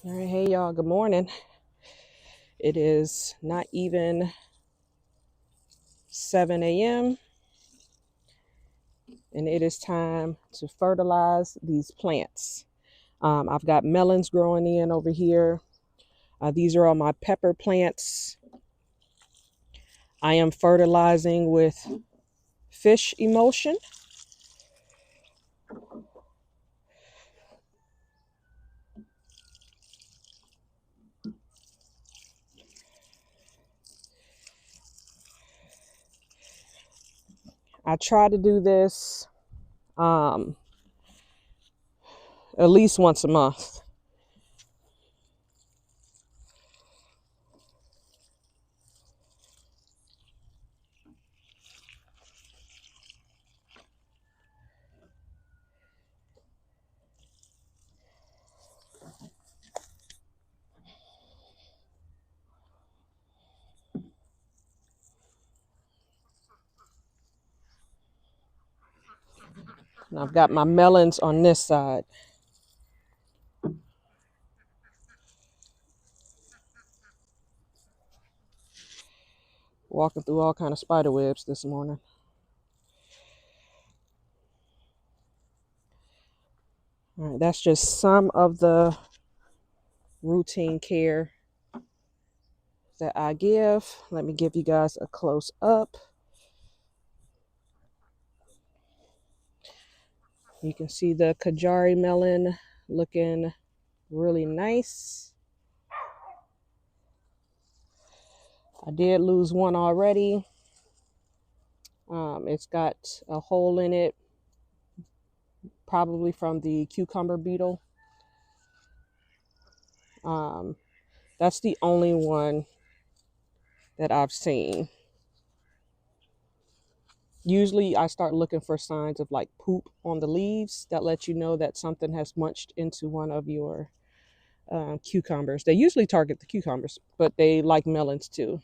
All right, hey y'all, good morning. It is not even 7 a.m. and it is time to fertilize these plants. I've got melons growing in over here. These are all my pepper plants. I am fertilizing with fish emulsion. I try to do this um, at least once a month. And I've got my melons on this side. Walking through all kind of spider webs this morning. All right, that's just some of the routine care that I give. Let me give you guys a close up. You can see the Kajari melon looking really nice. I did lose one already. It's got a hole in it, probably from the cucumber beetle. That's the only one that I've seen. Usually I start looking for signs of like poop on the leaves that let you know that something has munched into one of your cucumbers. They usually target the cucumbers, but they like melons too.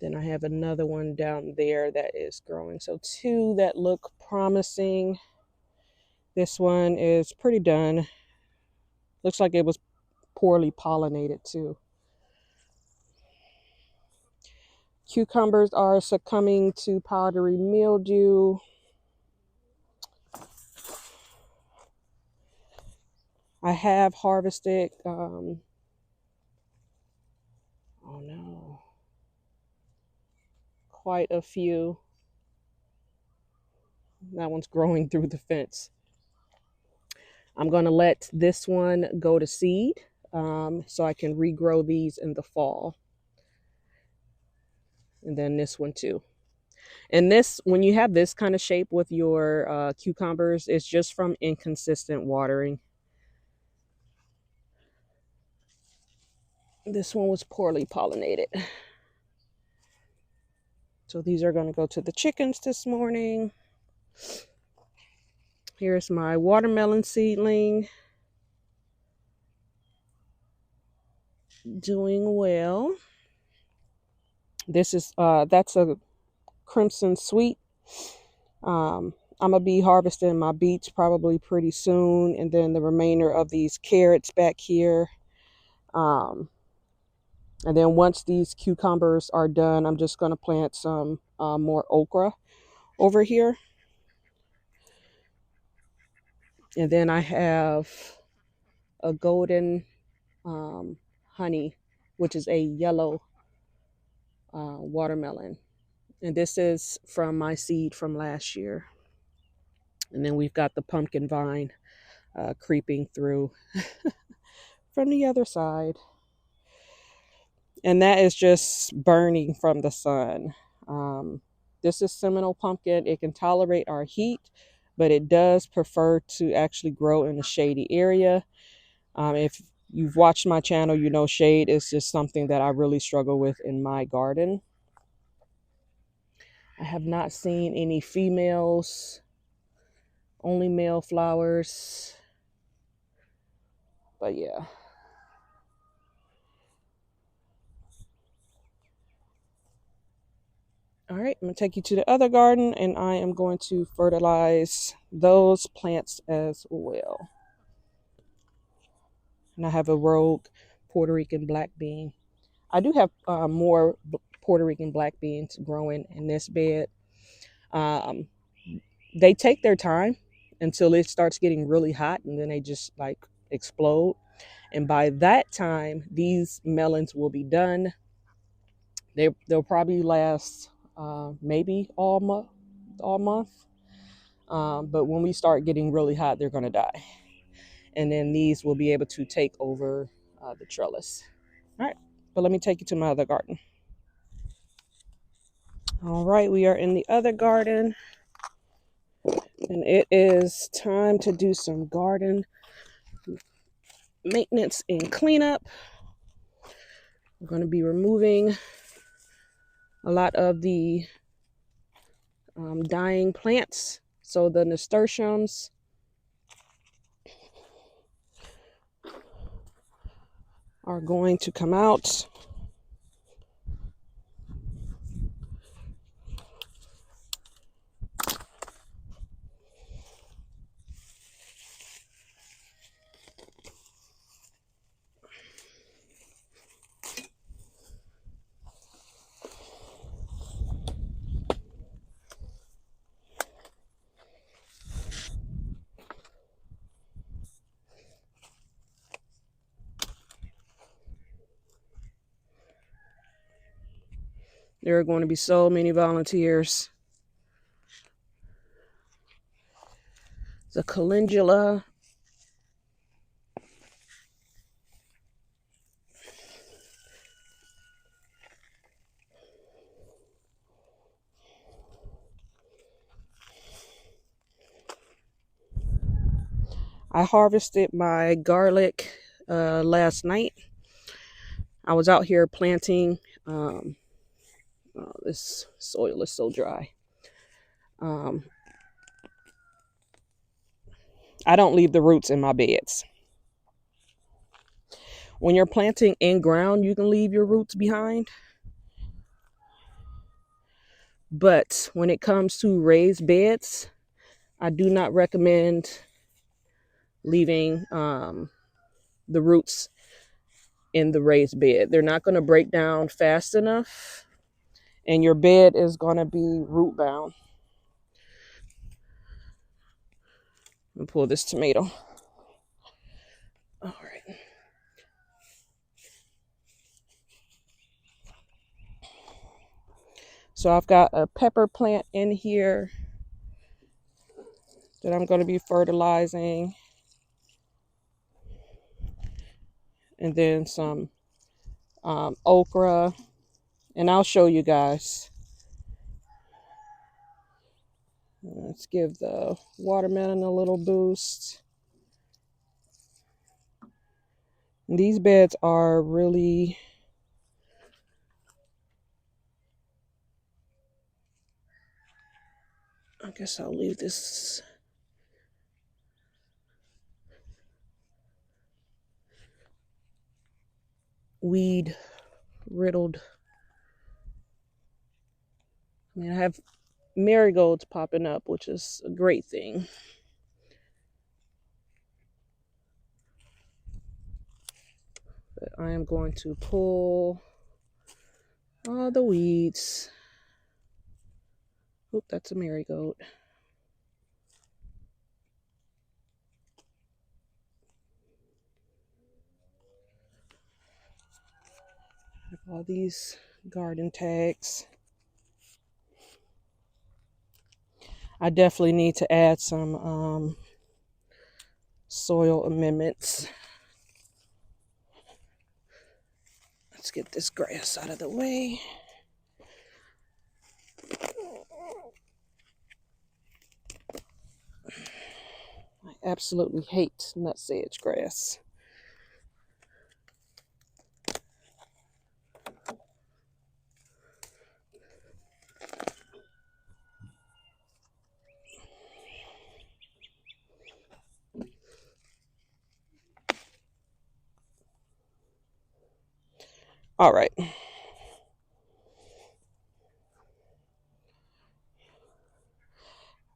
Then I have another one down there that is growing. So two that look promising. This one is pretty done. Looks like it was poorly pollinated too. Cucumbers are succumbing to powdery mildew. I have harvested, oh no, quite a few. That one's growing through the fence. I'm going to let this one go to seed so I can regrow these in the fall. And then this one too. And this, when you have this kind of shape with your cucumbers, it's just from inconsistent watering. This one was poorly pollinated. So these are going to go to the chickens this morning. Here's my watermelon seedling. Doing well. This is, that's a crimson sweet. I'm going to be harvesting my beets probably pretty soon. And then the remainder of these carrots back here. And then once these cucumbers are done, I'm just going to plant some more okra over here. And then I have a golden honey, which is a yellow watermelon. And this is from my seed from last year. And then we've got the pumpkin vine creeping through from the other side. And that is just burning from the sun. This is Seminole pumpkin. It can tolerate our heat, but it does prefer to actually grow in a shady area. If you've watched my channel, you know shade is just something that I really struggle with in my garden. I have not seen any females, only male flowers. But yeah. All right, I'm gonna take you to the other garden and I am going to fertilize those plants as well. And I have a rogue Puerto Rican black bean. I do have more Puerto Rican black beans growing in this bed. Um, they take their time until it starts getting really hot and then they just like explode. And by that time, these melons will be done. They'll probably last maybe all month. But when we start getting really hot, they're gonna die. And then these will be able to take over the trellis. All right, but let me take you to my other garden. All right, we are in the other garden, and it is time to do some garden maintenance and cleanup. We're going to be removing a lot of the dying plants. So the nasturtiums are going to come out. There are going to be so many volunteers. The calendula. I harvested my garlic last night. I was out here planting. This soil is so dry. I don't leave the roots in my beds. When you're planting in ground, you can leave your roots behind. But when it comes to raised beds, I do not recommend leaving the roots in the raised bed. They're not going to break down fast enough, and your bed is going to be root bound. Let me pull this tomato. All right. So I've got a pepper plant in here that I'm going to be fertilizing. And then some okra. And I'll show you guys. Let's give the watermelon a little boost. And these beds are really I guess I'll leave this weed riddled. I mean, I have marigolds popping up, which is a great thing. But I am going to pull all the weeds. Oop, that's a marigold. All these garden tags. I definitely need to add some soil amendments. Let's get this grass out of the way. I absolutely hate nutsedge grass. All right.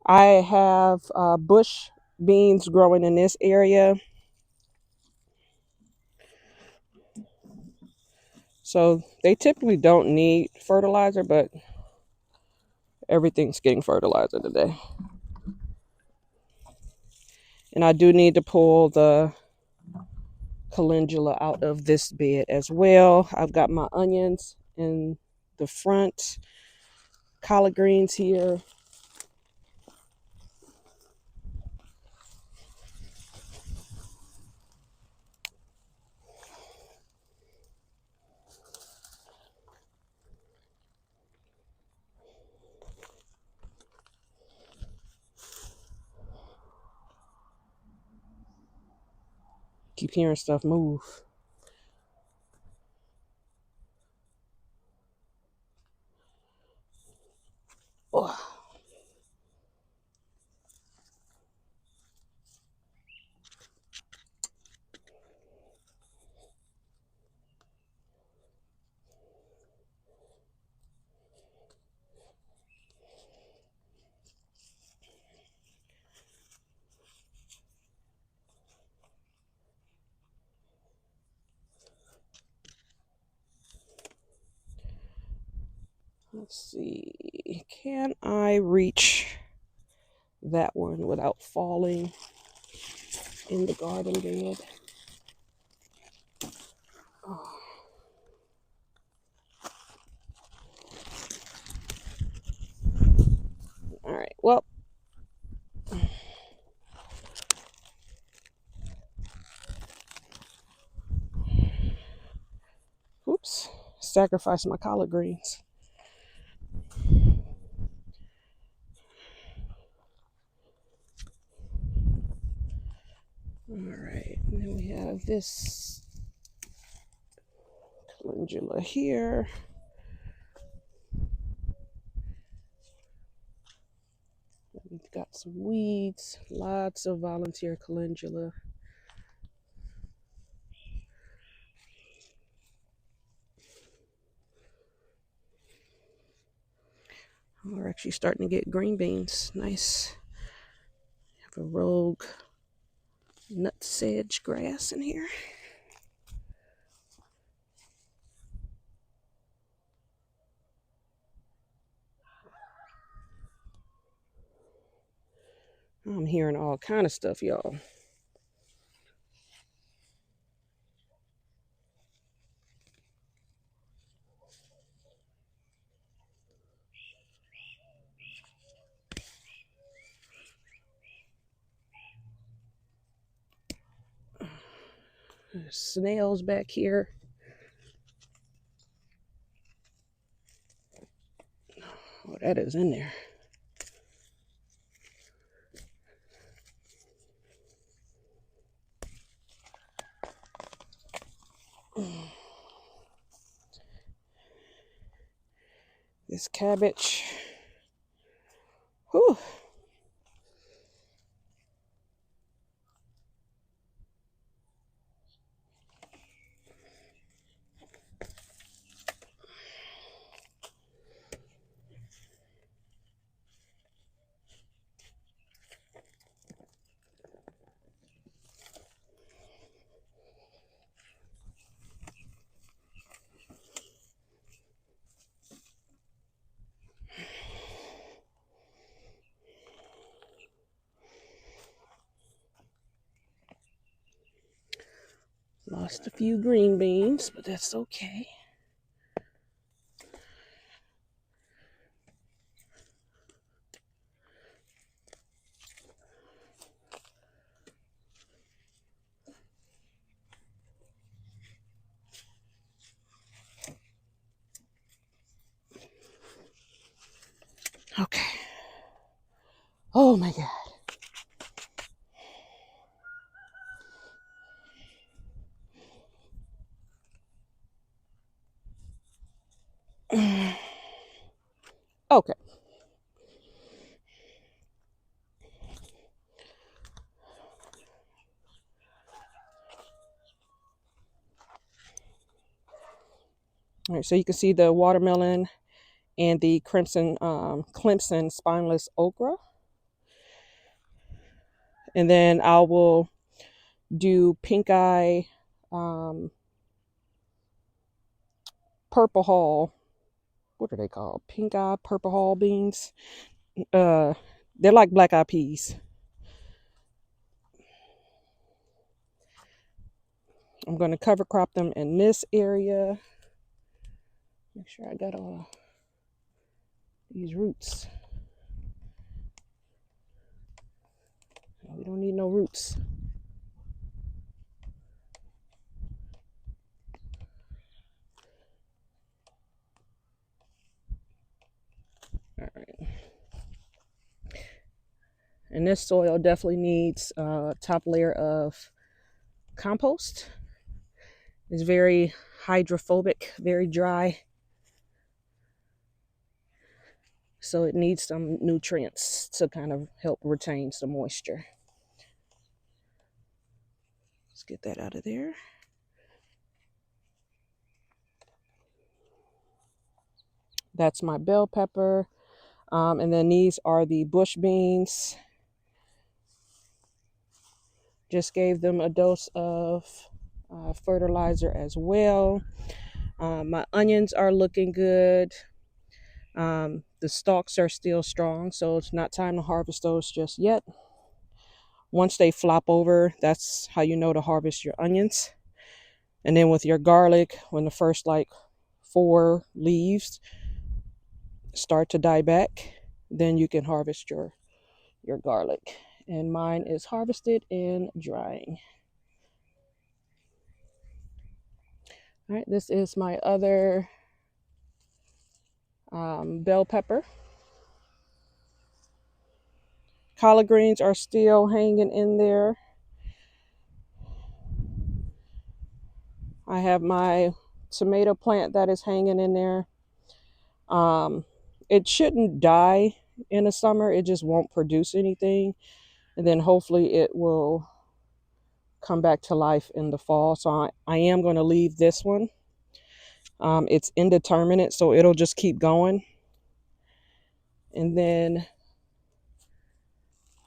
I have bush beans growing in this area. So they typically don't need fertilizer, but everything's getting fertilizer today. And I do need to pull the calendula out of this bed as well. I've got my onions in the front, collard greens here. Keep hearing stuff move. Oh. Let's see. Can I reach that one without falling in the garden bed? Oh. All right. Well, oops. Sacrifice my collard greens. All right. And then we have this calendula here. We've got some weeds, lots of volunteer calendula. We're actually starting to get green beans. Nice. Have a rogue nut sedge grass in here. I'm hearing all kind of stuff, y'all. There's snails back here. Oh, that is in there. This cabbage. Whew. Lost a few green beans, but that's okay. Okay. Oh my God. Okay. All right, so you can see the watermelon and the Clemson spineless okra. And then I will do pink eye, purple hull. What are they called? Pink eye, purple hull beans. They're like black eyed peas. I'm going to cover crop them in this area. Make sure I got all these roots. We don't need no roots. All right. And this soil definitely needs a top layer of compost. It's very hydrophobic, very dry. So it needs some nutrients to kind of help retain some moisture. Let's get that out of there. That's my bell pepper. And then these are the bush beans. Just gave them a dose of fertilizer as well. My onions are looking good. The stalks are still strong, so it's not time to harvest those just yet. Once they flop over, that's how you know to harvest your onions. And then with your garlic, when the first like 4 leaves start to die back, then you can harvest your garlic. And mine is harvested and drying. All right, this is my other bell pepper. Collard greens are still hanging in there. I have my tomato plant that is hanging in there. It shouldn't die in the summer. It just won't produce anything. And then hopefully it will come back to life in the fall. So I am going to leave this one. It's indeterminate, so it'll just keep going. And then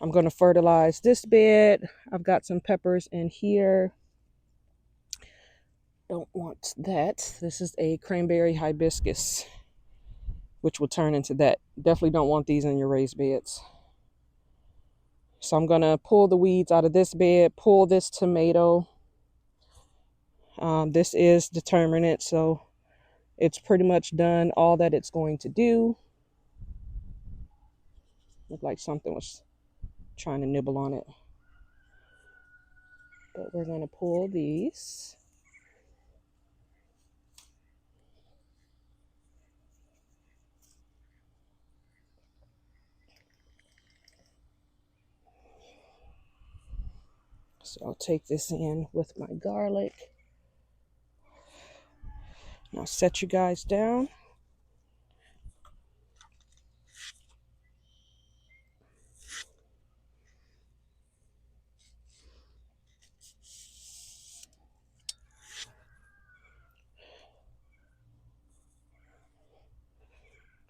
I'm going to fertilize this bed. I've got some peppers in here. Don't want that. This is a cranberry hibiscus, which will turn into that. Definitely don't want these in your raised beds. So I'm going to pull the weeds out of this bed, pull this tomato. This is determinate, so it's pretty much done all that it's going to do. Looked like something was trying to nibble on it. But we're going to pull these. So I'll take this in with my garlic. And I'll set you guys down.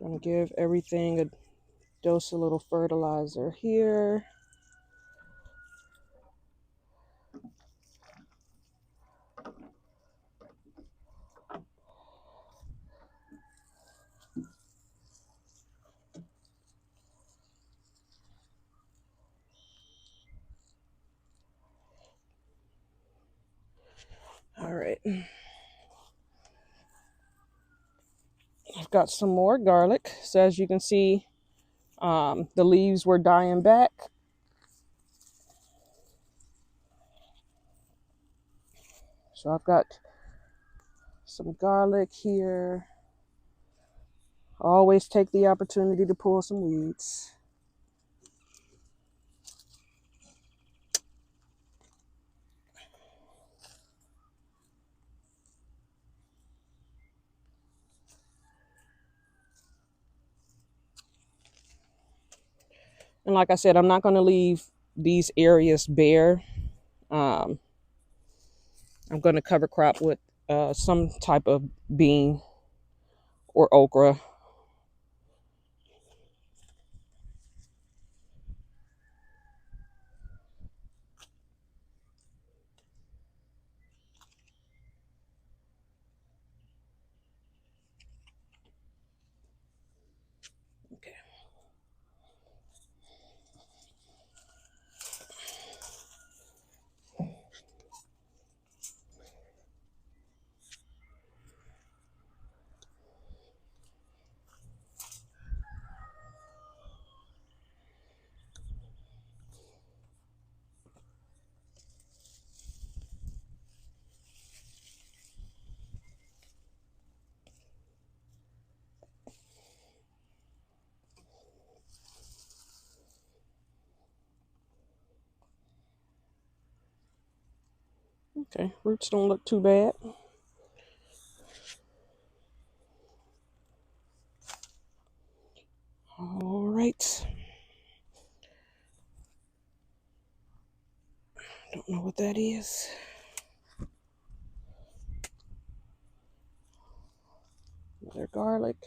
Gonna give everything a dose of little fertilizer here. All right. I've got some more garlic. So as you can see, the leaves were dying back. So I've got some garlic here. Always take the opportunity to pull some weeds. And like I said, I'm not going to leave these areas bare. I'm going to cover crop with some type of bean or okra. Okay, roots don't look too bad. All right. Don't know what that is. Another garlic.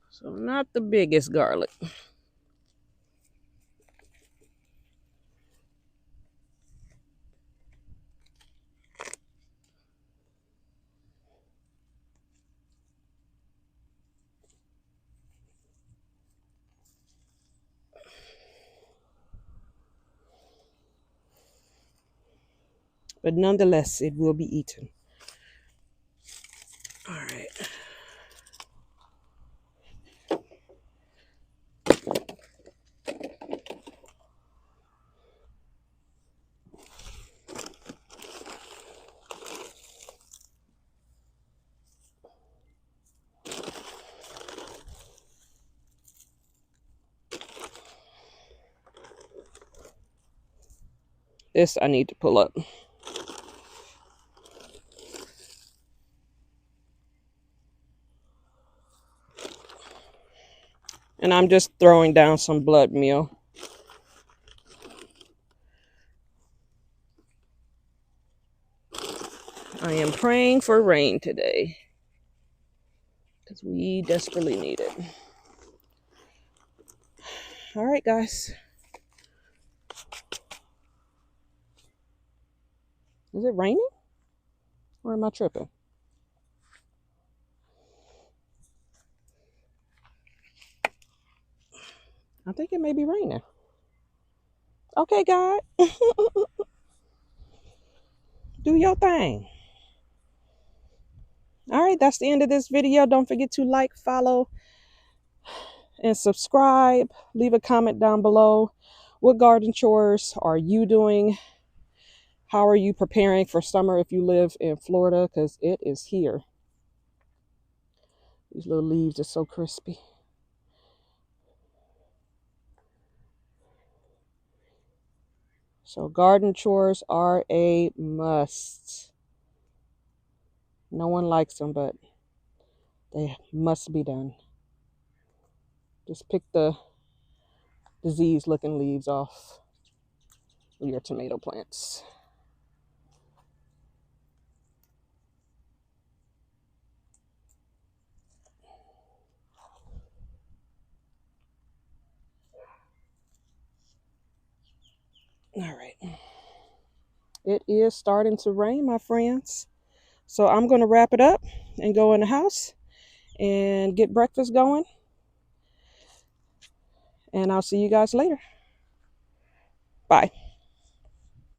So not the biggest garlic. But nonetheless, it will be eaten. All right. This I need to pull up. And I'm just throwing down some blood meal. I am praying for rain today, because we desperately need it. All right, guys. Is it raining? Or am I tripping? I think it may be raining. Okay, God. Do your thing. All right, that's the end of this video. Don't forget to like, follow, and subscribe. Leave a comment down below. What garden chores are you doing? How are you preparing for summer if you live in Florida? Because it is here. These little leaves are so crispy. So garden chores are a must. No one likes them, but they must be done. Just pick the disease looking leaves off your tomato plants. All right. It is starting to rain, my friends. So I'm going to wrap it up and go in the house and get breakfast going. And I'll see you guys later. Bye.